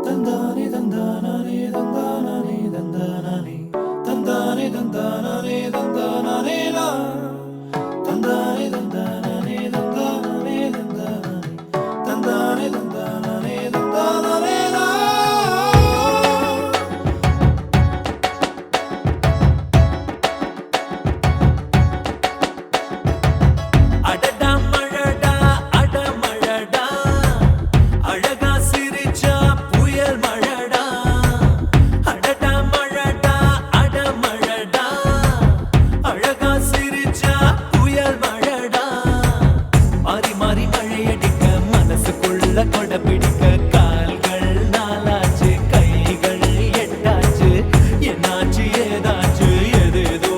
தந்தானே தந்தானே தந்தானே தந்தானே தந்தானே தந்தானே தந்தானே தந்தானே தந்தானே தந்தானே தந்தானே தந்தானே தந்தானே அடடா மழடா அடமழடா அழகா சிரிச்சா புயல் மழடா அடடா மழடா அடமழடா அழகா சிரிச்சா புயல் மழடா மாறி மாறி மழையடிக்க மனசுக்குள்ள கொடை பிடிக்க கால்கள் நாலாச்சு கைகள் எட்டாச்சு என்னாச்சு ஏதாச்சு எதேதோ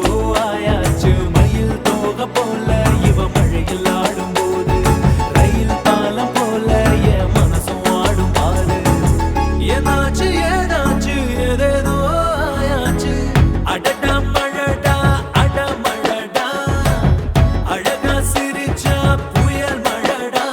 ஆயாச்சு மயில் தோகை போல இவ மழையில் ஆடும்போது ரயில் பாலம் போல என் மனசும் ஆடும் பாரு என்னாச்சு ஏதாச்சு எதேதோ ஆயாச்சு அடடா மழடா அடமழடா அழகா சிரிச்சா புயல் மழடா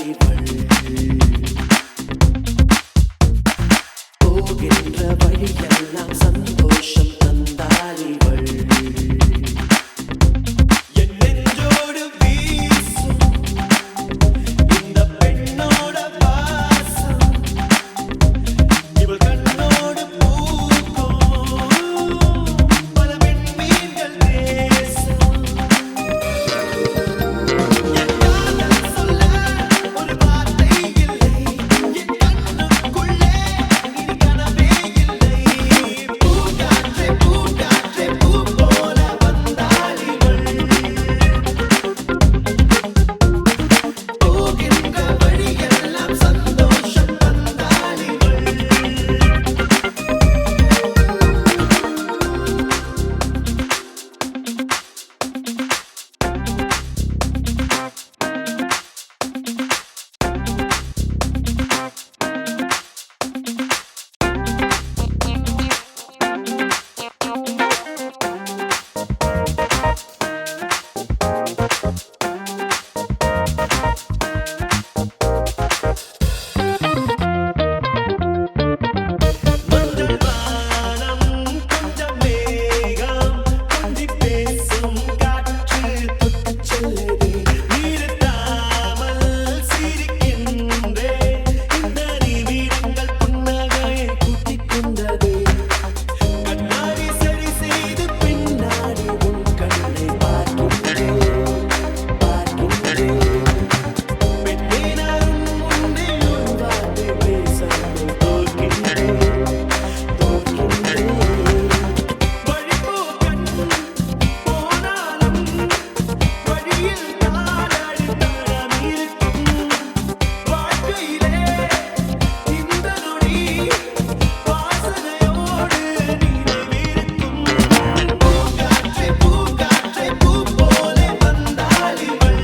வந்தாளிவள் போகின்ற வழியெல்லாம் சந்தோஷம் தந்தாளிவள் என் நெஞ்சோடு வீசும் இந்த பெண்ணோட வாசம் இவள் கண்ணோடு பூக்கும் பல பெண்மீன்கள் தேசம் என் காதல் சொல்ல ஒரு வார்த்தை இல்லை என் கண்ணுக்குள்ளே இனி கனவே இல்லை பூங்காற்றே பூங்காற்றே பூ போல வந்தாளிவள் போகின்ற வழியெல்லாம் சந்தோஷம் தந்தாளிவள் மஞ்சள் வானம் கொஞ்சம் மேகம் கொஞ்சி பேசும் காற்று தொட்டுச் செல்லுதே நிறுத்தாமல் சிரிக்கின்றேன் இந்த நிமிடங்கள் புன்னகையை கூட்டிக் கொண்டதே கண்ணாடி சரி செய்து பின்னாடி உன் கண்ணை பார்க்கின்றேன் பெண்ணே நான் முன்னே ஒரு வார்த்தை பேசாமல் தோற்கின்றேன் வழிபோ கண் போனாலும் வழியில் காலடி தடம் இருக்கும் வாழ்க்கையிலே இந்த நொடி வாசனையோடு நினைவிருக்கும் பூங்காற்றே பூங்காற்றே பூ போல வந்தாளிவள்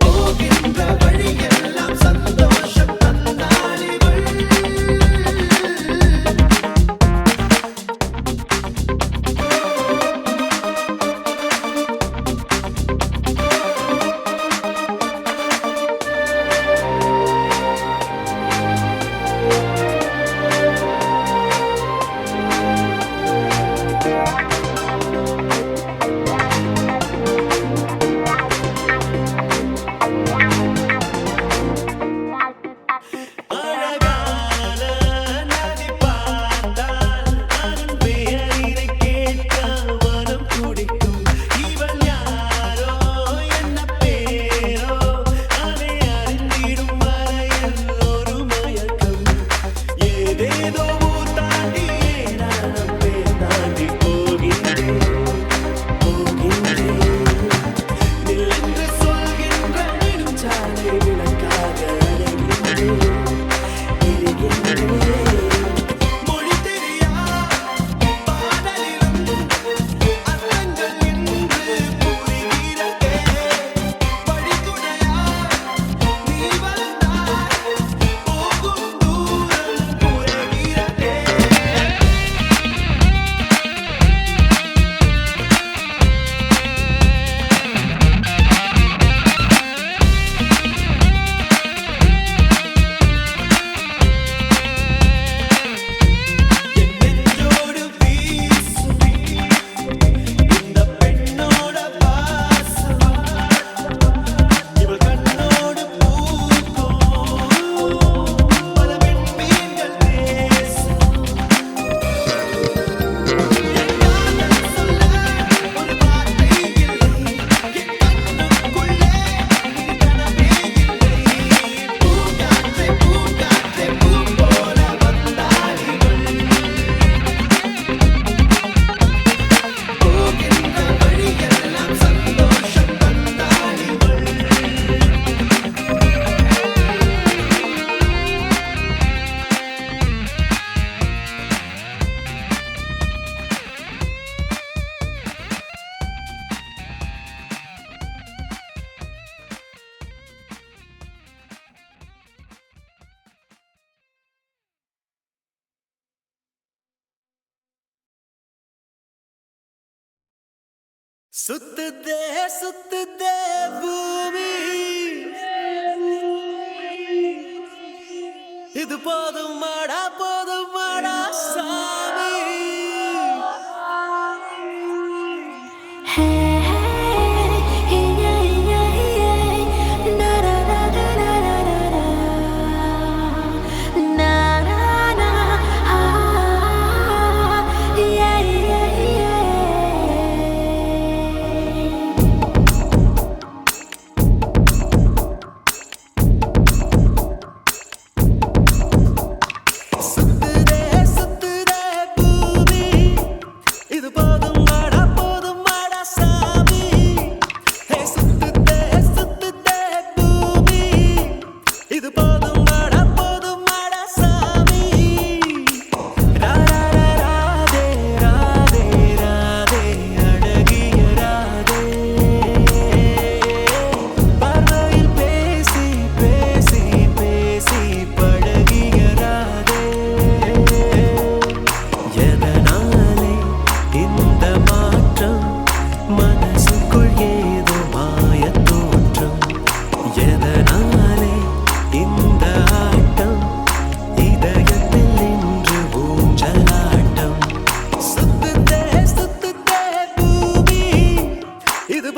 போகின்ற வழியெல்லாம் சந்தோஷம் தந்தாளிவள் அழகான நதி பார்த்தால் அதன் பெயரினை கேட்க மனம் துடிக்கும் இவள் யாரோ என்ன பேரோ அதை அறிந்திடும் வரையில் ஒரு மயக்கம் ஏதேதோ ஊர் தாண்டியே நானும் பேர் தாண்டி போகின்றேன் நில்லென்று சொல்கின்ற நெடுஞ்சாலை விளக்காக அலைகின்றேன் மொழி தெரியா பாடலிலும் அர்த்தங்கள் என்று புரிகிறதே வழித்துணையா நீ வந்தாய் போகும் தூரம் குறைகிறதே என் நெஞ்சோடு வீசும் இந்த பெண்ணோட வாசம் இவள் கண்ணோடு பூக்கும் பல பெண்மீன்கள் தேசம் என் காதல் சொல்ல ஒரு வார்த்தை இல்லை என் கண்ணுக்குள்ளே இனி கனவே இல்லை பூங்காற்றே பூங்காற்றே பூ போல வந்தாளிவள் போகின்ற வழியெல்லாம் சந்தோஷம் தந்தாளிவள் சுத்துதே சுத்துதே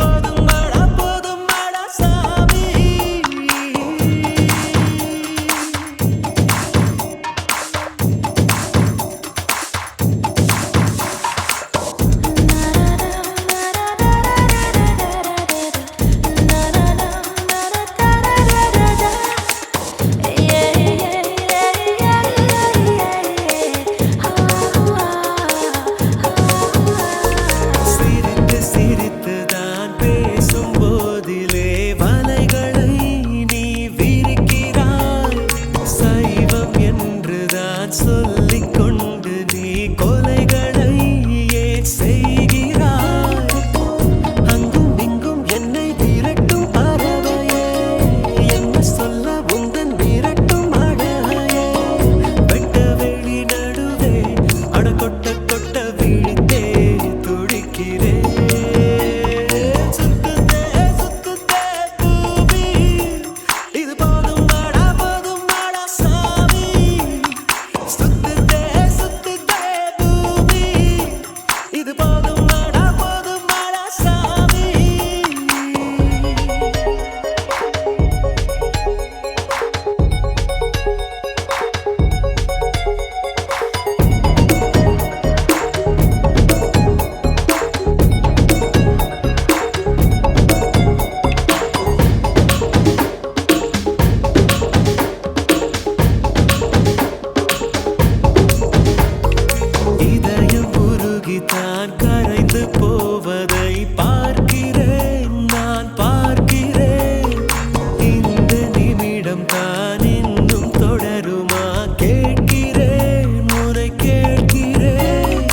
போதும் வாடா சாமி. சிரித்து சிரித்துதான் பேசும் போதிலே வலைகளை நீ விரிக்கிறாய். சைவம் என்றுதான் சொல்லிக் கொண்டு நீ கொலைகளை ஏன் செய்கிறாய்? அங்கும் இங்கும் என்னை விரட்டும் பறவையே, என்ன சொல்ல உந்தன் விரட்டும் அழகையே. வெட்ட வெளி நடுவே அட கொட்ட கொட்ட விழித்தே துடிக்கிறேன். சுத்துதே சுத்துதே பூமி, இது போதும் வாடா சாமி. சுத்துதே சுத்துதே பூமி, இது போதும் வாடா சாமி. இதயம் உருகித்தான் கரைந்து போவதை பார்க்கிறேன், நான் பார்க்கிறேன். இந்த நிமிடம் தான் இன்னும் தொடருமா கேட்கிறேன், முறை கேட்கிறேன்.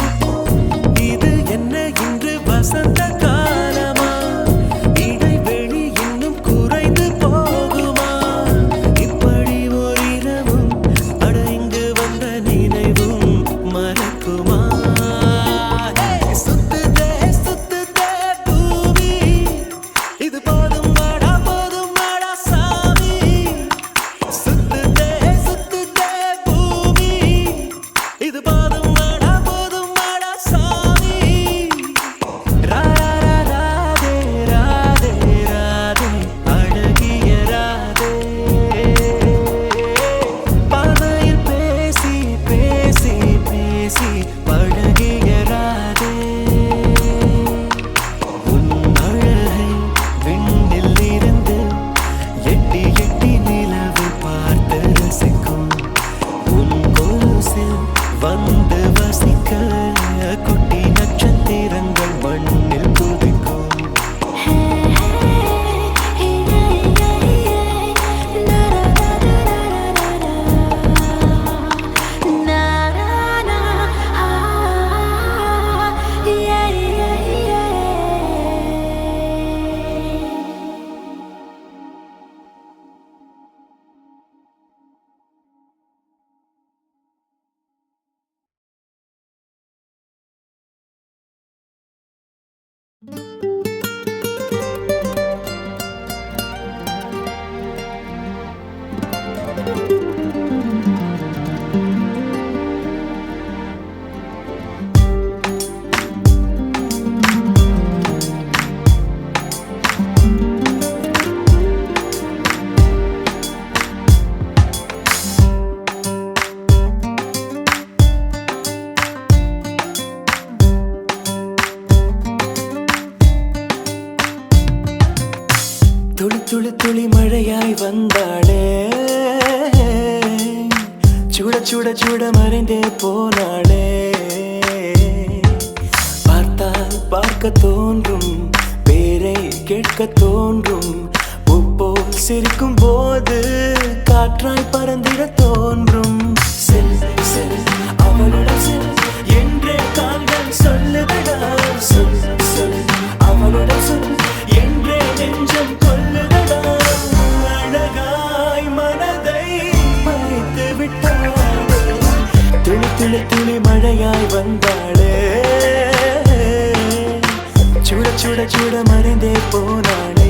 இது என்ன இன்று வசந்த காலமா? இடைவெளி இன்னும் குறைந்து போகுமா? இப்படி ஓரிரவும் அட இங்கு வந்த நினைவும் மறக்குமா? சுத்துதே சுத்துதே பூமி, இது போதும் வாடா சாமி. சுத்துதே சுத்துதே பூமி, இது போதும் வாடா சாமி. ராதே ராதே ராதே அழகிய ராதே, பார்வையில் பேசி பேசி பேசி பழகிய ராதே. உன் அழகை விண்ணில் இருந்து எட்டி எட்டி நிலவு பார்த்து ரசிக்கும். உன் கொலுசில் வந்து வசிக்க குட்டி நட்சத்திரங்கள் மண்ணில் குதிக்கும். துளி துளி துளி மழையாய் வந்தாளே, சுட சுட சுட மறைந்தே போனாளே. பார்த்தால் பார்க்க தோன்றும், பேரை கேட்க தோன்றும். பூப்போல் சிரிக்கும் போது காற்றாய் பறந்திட தோன்றும். செல் செல் அவளுடன் செல் என்றே கால்கள் சொல்லுதடா. சொல் சொல் அவளுடன் சொல் என்றே நெஞ்சம் கொல்லுதடா. அழகாய் மனதை மறைத்து விட்டாளே, துளி துளி துளி மழையாய் வந்தாளே. சுட சுட சுட மறைந்தே போனாளே.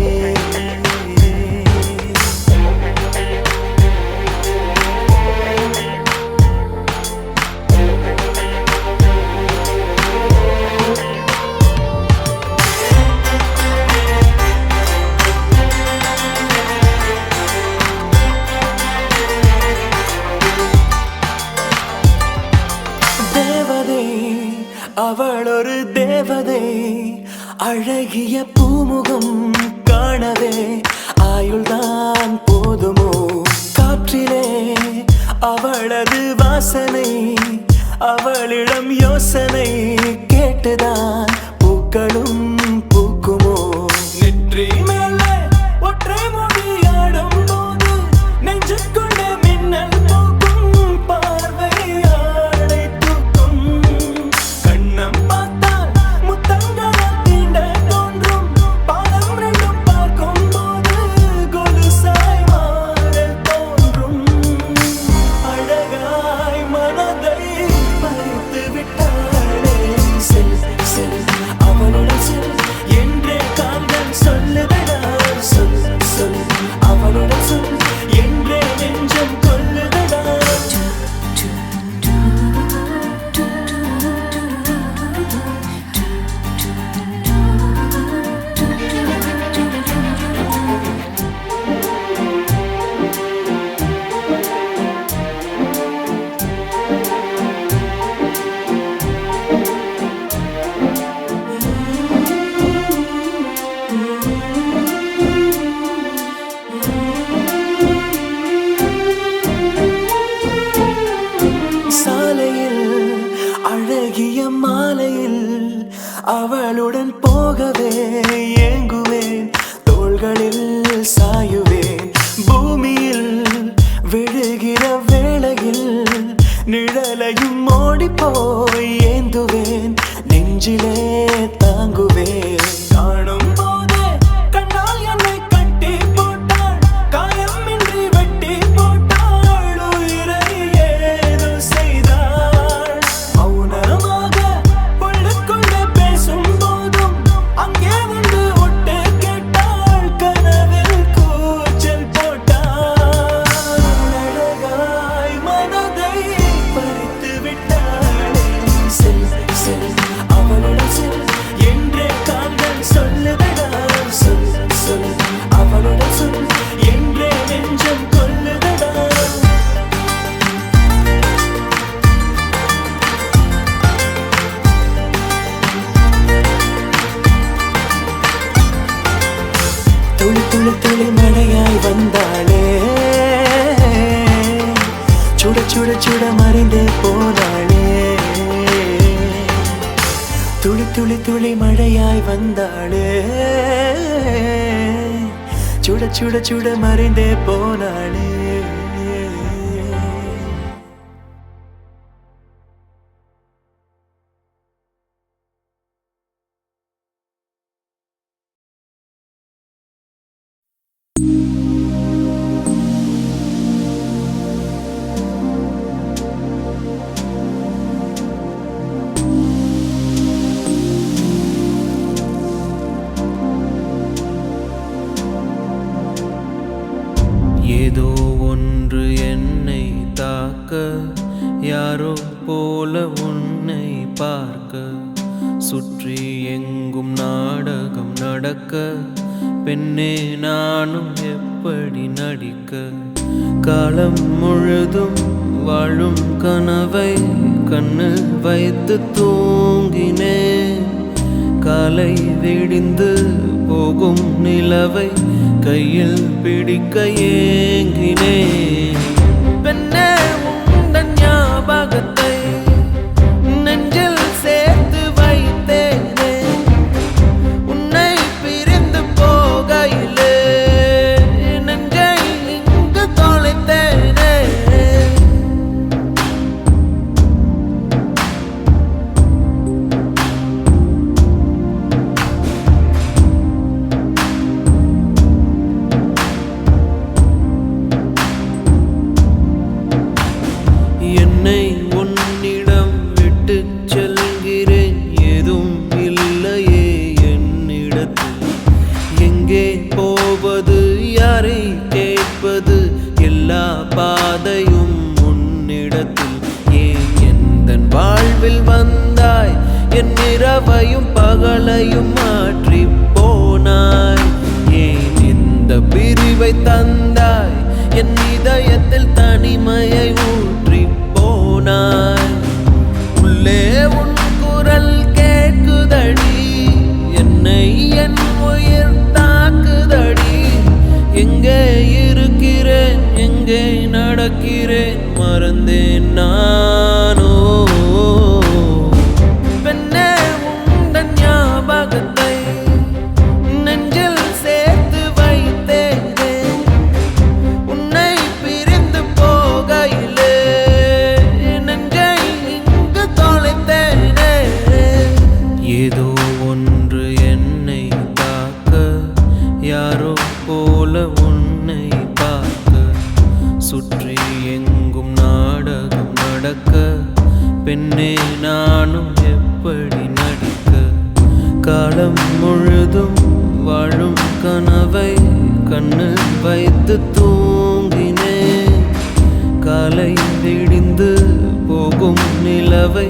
அழகிய பூமுகம் காணவே ஆயுள்தான் போதுமோ? காற்றிலே அவளது வாசனை, அவளிடம் யோசனை கேட்டுதான் பூக்களும் பூக்குமோ? நெற்றி மேலே ஒற்றை மொழியாடும் போது நெஞ்சுக்குள்ளே மின்னல் போக்கும், பார்வையாளை தூக்கும். கண்ணம் பார்த்தால் முத்தங்களை தீண்ட தோன்றும், பாதம் ரெண்டும் பார்க்கும் போது கொலுசாய் மாற தோன்றும். அழகாய் மனதை பறித்து விட்டாளே, செல் செல் அவளுடன் செல் என்றே கால்கள் சொல்லுதடா. சொல் சொல் அவளுடன் சொல் என்றே நெஞ்சம் கொல்லுதடா. சாலையில் அழகிய மாலையில் அவளுடன் போகவே ஏங்குவேன், தோள்களில் சாயுவேன். பூமியில் விழுகிற வேளையில் நிழலையும் ஓடிப்போய் ஏந்துவேன், நெஞ்சிலே தாங்குவேன். காணும் போதே கண்ணால் என்னை கட்டி போட்டாள், காயமின்றி வெட்டி போட்டாள், உயிரை ஏதோ செய்தாள். மௌனமாக உள்ளுக்குள்ளே பேசும் போதும் அங்கே வந்து ஒட்டு கேட்டாள், கனவில் கூச்சல் போட்டாள். அழகாய் மனதை பறித்து விட்டாளே, செல் செல் அவளுடன் செல் என்றே கால்கள் சொல்லுதடா. சொல் சொல் அவளுடன் சொல் என்றே நெஞ்சம் கொல்லுதடா. துளி துளி துளி மழையாய் வந்தாளே, சுட சுட சுட மறைந்தே போனாளே. துளி துளி துளி மழையாய் வந்தாளே, சுட சுட சுட மறைந்தே போனாளே. ஏதோ ஒன்று என்னை தாக்க, யாரோ போல உன்னை பார்க்க, சுற்றி எங்கும் நாடகம் நடக்க, பெண்ணே நானும் எப்படி நடிக்க? காலம் முழுதும் வாழும் கனவை கண்ணில் வைத்து தூங்கினேன், காலை விடிந்து போகும் நிலவை கையில் பிடிக்க ஏங்கினேன். பெண்ணே உந்தன் ஞாபகத்தை நெஞ்சில் சேர்த்து வைத்தேனே, உன்னை பிரிந்து போகையிலே நெஞ்சை இங்கு தொலைத்தேனே. என்னை உன்னிடம் விட்டு செல்கிறேன், எதுவும் இல்லையே என்னிடத்தில். எங்கே போவது, யாரை கேட்பது, எல்லா பாதையும் உன்னிடத்தில். ஏன் எந்தன் வாழ்வில் வந்தாய், என் இரவையும் பகலையும் மாற்றி போனாய். ஏன் இந்த பிரிவை தந்தாய், என் இதயத்தில் தனிமையை ஊற்றி போனாய். உள்ளே உன் குரல் கேட்குதடி, என்னை நடக்கிறேன் மறந்தேன் நானோ பெண்ணே உந்தன் ஞாபகத்தை நெஞ்சில் சேர்த்து வைத்தேனே உன்னை பிரிந்து போகையிலே நெஞ்சை இங்கு தொலைத்தேனே ஏதோ ஒன்று என்னை தாக்க யாரோ போல உன்னை பார்க்க சுற்றி எங்கும் நாடகம் நடக்க பெண்ணே நானும் எப்படி நடிக்க காலம் முழுதும் வாழும் கனவை கண்ணு வைத்து தூங்கினேன் காலை விடிந்து போகும் நிலவை